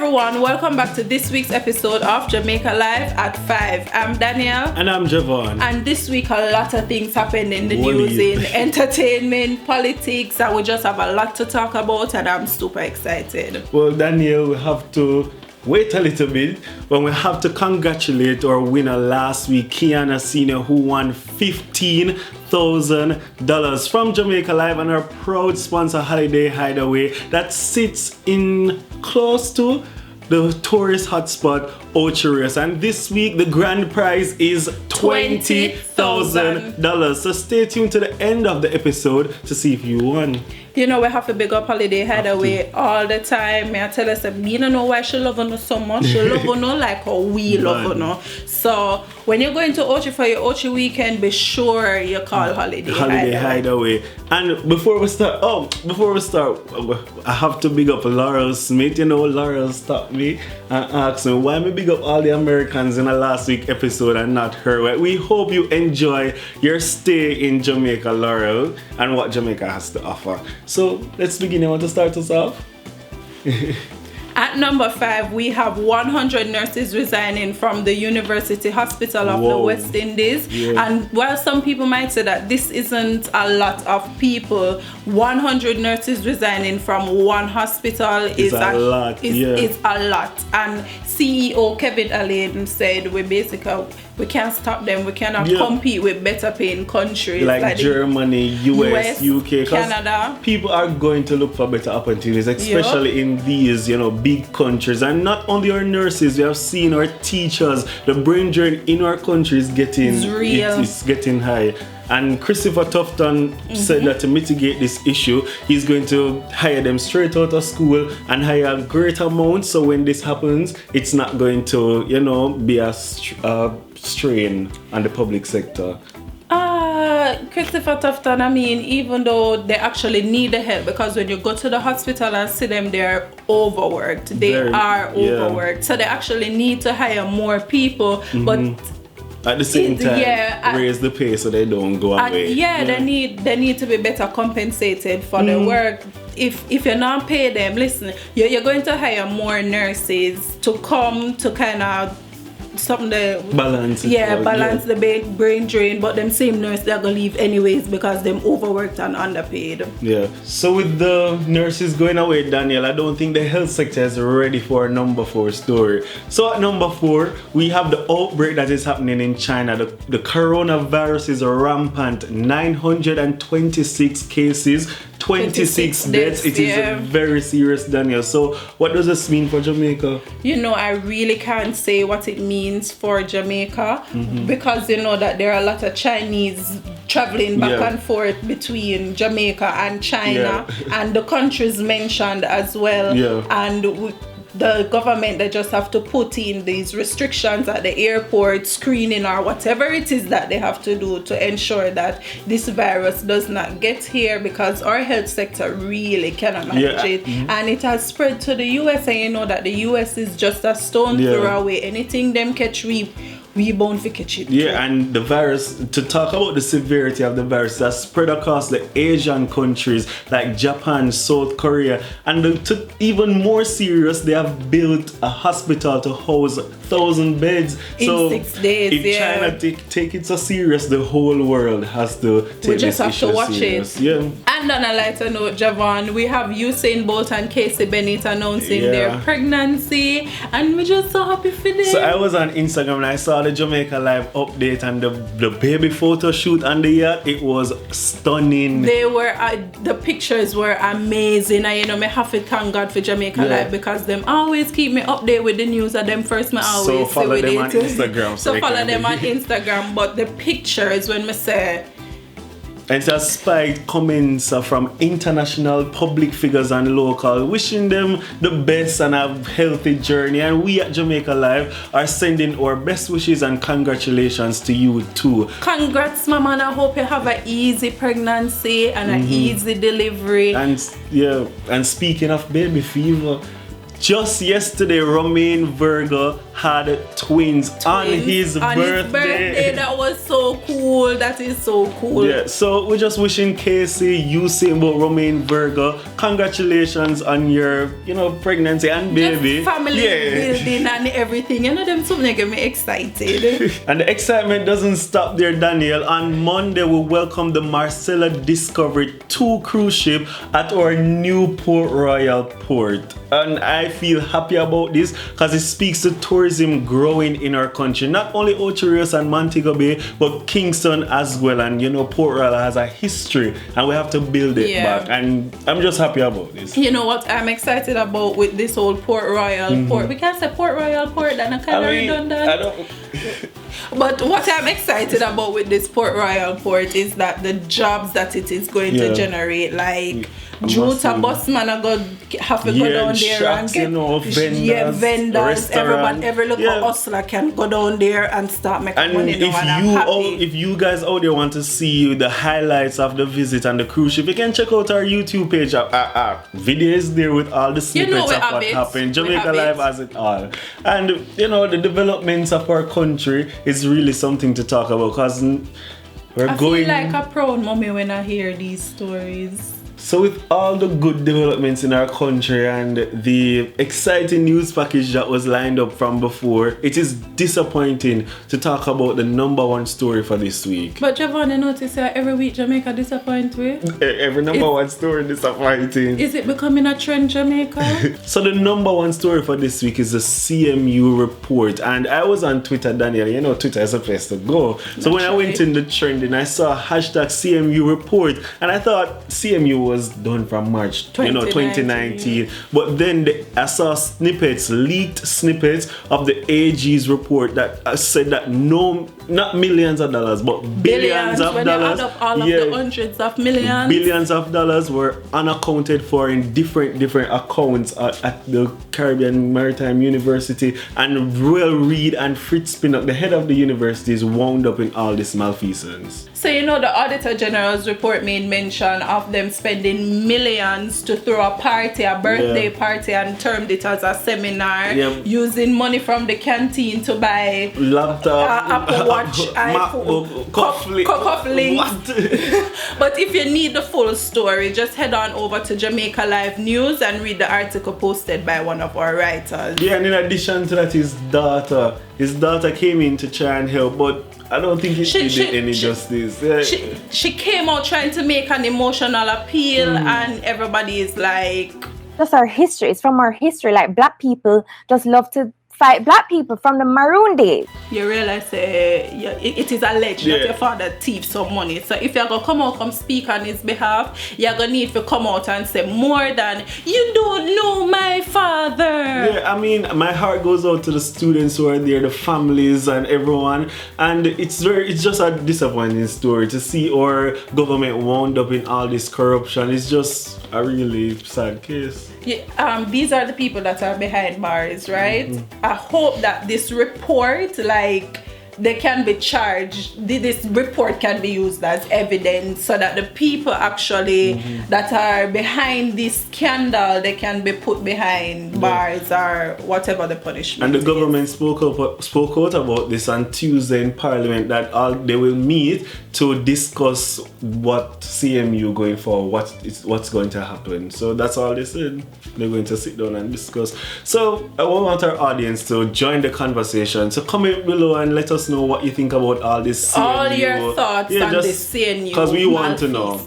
everyone, welcome back to this week's episode of Jamaica Live at 5. I'm Danielle. And I'm Javon. And this week a lot of things happened in the news, in entertainment, politics, and we just have a lot to talk about and I'm super excited. Well, Danielle, we have to wait a little bit when we have to congratulate our winner last week, Kiana Senior, who won $15,000 from Jamaica Live and our proud sponsor Holiday Hideaway that sits in close to the tourist hotspot Outbreak. And this week the grand prize is $20,000. So stay tuned to the end of the episode to see if you won. You know, we have to big up Holiday Hideaway all the time. May I tell us that me don't know why she love us so much. She love us like how we love us. So when you're going to Ochi for your Ochi weekend, be sure you call Holiday Hideaway. And before we start, I have to big up Laurel Smith. You know, Laurel stopped me and asked me why me big up all the Americans in the last week episode and not her. Well, we hope you enjoy your stay in Jamaica, Laurel, and what Jamaica has to offer. So let's begin. You want to start us off? At number 5, we have 100 nurses resigning from the University Hospital of the West Indies. Yeah. And while some people might say that this isn't a lot of people, 100 nurses resigning from one hospital is a lot. And CEO Kevin Alain said we can't stop them. We cannot compete with better paying countries like Germany, US, UK, Canada. People are going to look for better opportunities, especially in these, big countries. And not only our nurses, we have seen our teachers. The brain drain in our country is getting high. And Christopher Tufton said that to mitigate this issue, he's going to hire them straight out of school and hire a great amount. So when this happens, it's not going to, be a strain on the public sector. Christopher Tufton, even though they actually need the help, because when you go to the hospital and see them, they're overworked. They are overworked. So they actually need to hire more people, but at the same time, raise the pay so they don't go away. They need to be better compensated for the work. If you're not pay them, listen, you're going to hire more nurses to come to kind of balance the brain drain, but them same nurse they're gonna leave anyways because them overworked and underpaid. So with the nurses going away, Daniel, I don't think the health sector is ready for a number 4 story. So at number 4, we have the outbreak that is happening in China. The coronavirus is rampant. 926 cases, 26 deaths. It is very serious, Daniel. So what does this mean for Jamaica? I really can't say what it means for Jamaica because that there are a lot of Chinese traveling back and forth between Jamaica and China and the countries mentioned as well. And the government, they just have to put in these restrictions at the airport, screening or whatever it is that they have to do to ensure that this virus does not get here, because our health sector really cannot manage it. And it has spread to the US, and that the US is just a stone throw away. Anything them catch, we bound for catch it. And the virus, to talk about the severity of the virus, that's spread across the Asian countries like Japan, South Korea, and to even more serious, they have built a hospital to house 1,000 beds. In 6 days. If China take it so serious, the whole world has to take this issue serious. We just have to watch it. And on a lighter note, Javon, we have Usain Bolt and Bennett announcing their pregnancy, and we're just so happy for them. So I was on Instagram and I saw the Jamaica Live update and the baby photo shoot on the yacht. It was stunning. They were the pictures were amazing. I me have to thank God for Jamaica Live, because them always keep me updated with the news of them first. So follow them on Instagram. So follow them on Instagram. But the pictures, when me say, it's a spiked comments from international public figures and local, wishing them the best and a healthy journey. And we at Jamaica Live are sending our best wishes and congratulations to you too. Congrats, mama, and I hope you have an easy pregnancy and an easy delivery. And speaking of baby fever, just yesterday, Romain Virgo had twins on his birthday. That was so cool. That is so cool. Yeah, so we're just wishing Casey, Usain, but Romain Virgo, congratulations on your, pregnancy and baby. Just family building and everything. Them something get me excited. And the excitement doesn't stop there, Daniel. On Monday, we welcome the Marcella Discovery 2 cruise ship at our new Port Royal port. And I feel happy about this because it speaks to tourism growing in our country. Not only Ocho Rios and Montego Bay, but Kingston as well. And Port Royal has a history and we have to build it back. And I'm just happy about this. You know what I'm excited about with this whole Port Royal port? We can't say Port Royal port, that's kind of redundant. I don't... But what I'm excited about with this Port Royal port is that the jobs that it is going to generate, like Juta busman are going to have to go down there and get vendors, every local hustler can go down there and start making money. If you guys out there want to see the highlights of the visit and the cruise ship, you can check out our YouTube page. Video is there with all the snippets of what happened. Jamaica Live has it all. And the developments of our country is really something to talk about because I feel like a proud mommy when I hear these stories. So with all the good developments in our country and the exciting news package that was lined up from before, it is disappointing to talk about the #1 story for this week. But Javon, I notice that every week Jamaica disappoints with? Every #1 story disappointing. Is it becoming a trend, Jamaica? So the #1 story for this week is the CMU report. And I was on Twitter, Daniel. Twitter is a place to go. So when I went in the trending, I saw #CMU report. And I thought CMU was done from March 2019. But then I saw leaked snippets of the AG's report that said that not millions of dollars, but billions of when dollars. You add up all of the hundreds of millions. Billions of dollars were unaccounted for in different accounts at the Caribbean Maritime University. And Royal Reed and Fritz Pinnock, the head of the university, is wound up in all this malfeasance. So the Auditor General's report made mention of them spending millions to throw a party, a birthday party, and termed it as a seminar, using money from the canteen to buy laptop, Apple Watch, iPhone, cufflinks. But if you need the full story, just head on over to Jamaica Live News and read the article posted by one of our writers. Yeah, and in addition to that, his daughter came in to try and help, but I don't think it did any justice. She came out trying to make an emotional appeal, and everybody is like... That's our history. It's from our history. Like, black people just love to fight black people from the maroon days. You realize it is alleged that your father thieved some money. So if you're going to come speak on his behalf, you're going to need to come out and say more than, you don't know my father. Yeah, I mean, my heart goes out to the students who are there, the families and everyone. And it's just a disappointing story to see our government wound up in all this corruption. It's just a really sad case. Yeah, these are the people that are behind bars, right? I hope that this report, they can be charged. This report can be used as evidence so that the people actually that are behind this scandal, they can be put behind bars or whatever the punishment. And the government spoke out about this on Tuesday in Parliament that they will meet to discuss what CMU going forward, what's going to happen. So that's all they said. They're going to sit down and discuss. So I want our audience to join the conversation. So comment below and let us know what you think about all this CNU. All your thoughts on this CNU. Because we want to know.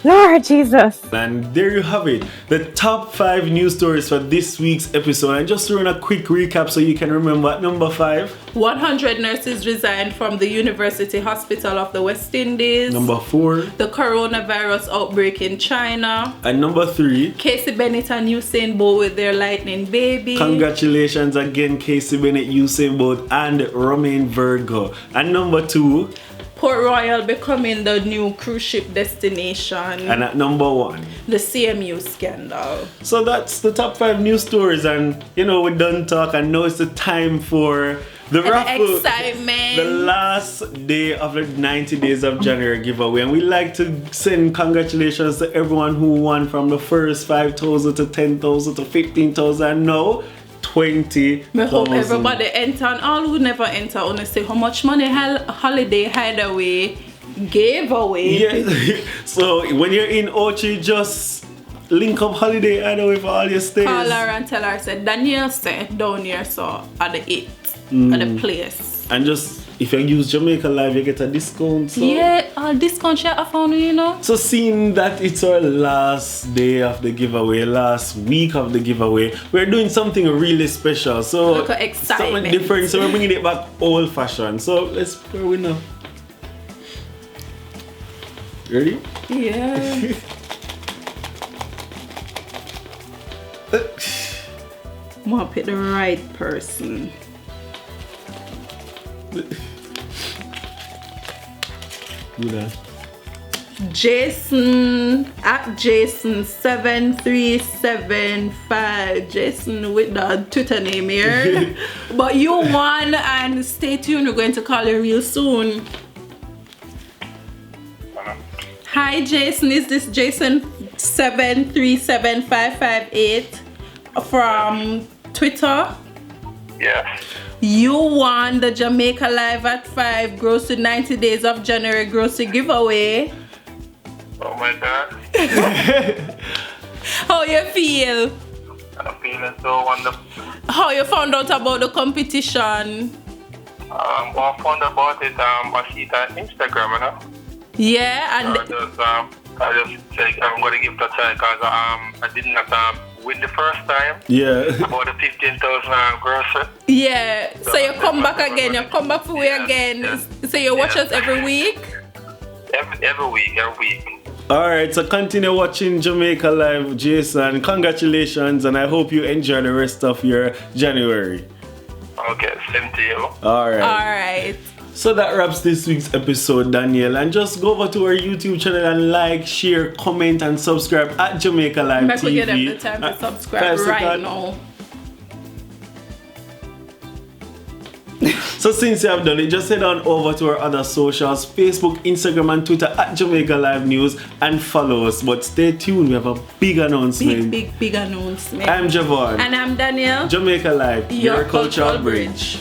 Lord Jesus. And there you have it. The top 5 news stories for this week's episode. And just to run a quick recap so you can remember at number 5. 100 nurses resigned from the University Hospital of the West Indies. Number 4. The coronavirus outbreak in China. And number 3. Casey Bennett and Usain Bolt with their lightning baby. Congratulations again, Casey Bennett, Usain Bolt and Romain Virgo. And number 2. Port Royal becoming the new cruise ship destination. And at number 1, the CMU scandal. So that's the top 5 news stories, and we're done talk, and now it's the time for The raffle, excitement. the last day of the 90 days of January giveaway, and we like to send congratulations to everyone who won from the first 5,000 to 10,000 to 15,000. No, 20,000. I hope everybody enter, and all who never enter, only say how much money Holiday Hideaway gave away. Yeah. So when you're in Ochi, just link up Holiday Hideaway for all your stays. Call her and tell her, said Daniel said down here, so at the 8th, at the place. And just if you use Jamaica Live, you get a discount. So. Yeah, discount share I found, you know. So seeing that it's our last day of the giveaway, last week of the giveaway, we're doing something really special. So Look at excitement. something different. So we're bringing it back old fashioned. So let's pour we now. Ready? Yeah. I'm gonna pick the right person. Do that. Jason at Jason7375. Jason with the Twitter name here. But you won, and stay tuned, we're going to call you real soon. Hi Jason, is this Jason737558 from Twitter? Yeah. You won the Jamaica Live at 5 Gross to 90 Days of January Grocery giveaway. Oh my God. How you feel? I'm feeling so wonderful. How you found out about the competition? Well, I found about it, I see it on Instagram, you know. Yeah, and I just say I'm going to give it a try because I did not win the first time. Yeah. About the 15,000 grocery. yeah, so you come back again, you come back for me again. Yeah. So you watch us every week? Every week. Alright, so continue watching Jamaica Live, Jason. Congratulations, and I hope you enjoy the rest of your January. Okay, same to you. Alright. So that wraps this week's episode, Daniel. And just go over to our YouTube channel and like, share, comment, and subscribe at Jamaica Live TV. I could give them the time to subscribe right now. So since you have done it, just head on over to our other socials, Facebook, Instagram, and Twitter at Jamaica Live News, and follow us. But stay tuned, we have a big announcement. Big announcement. I'm Javon. And I'm Daniel. Jamaica Live, your cultural bridge.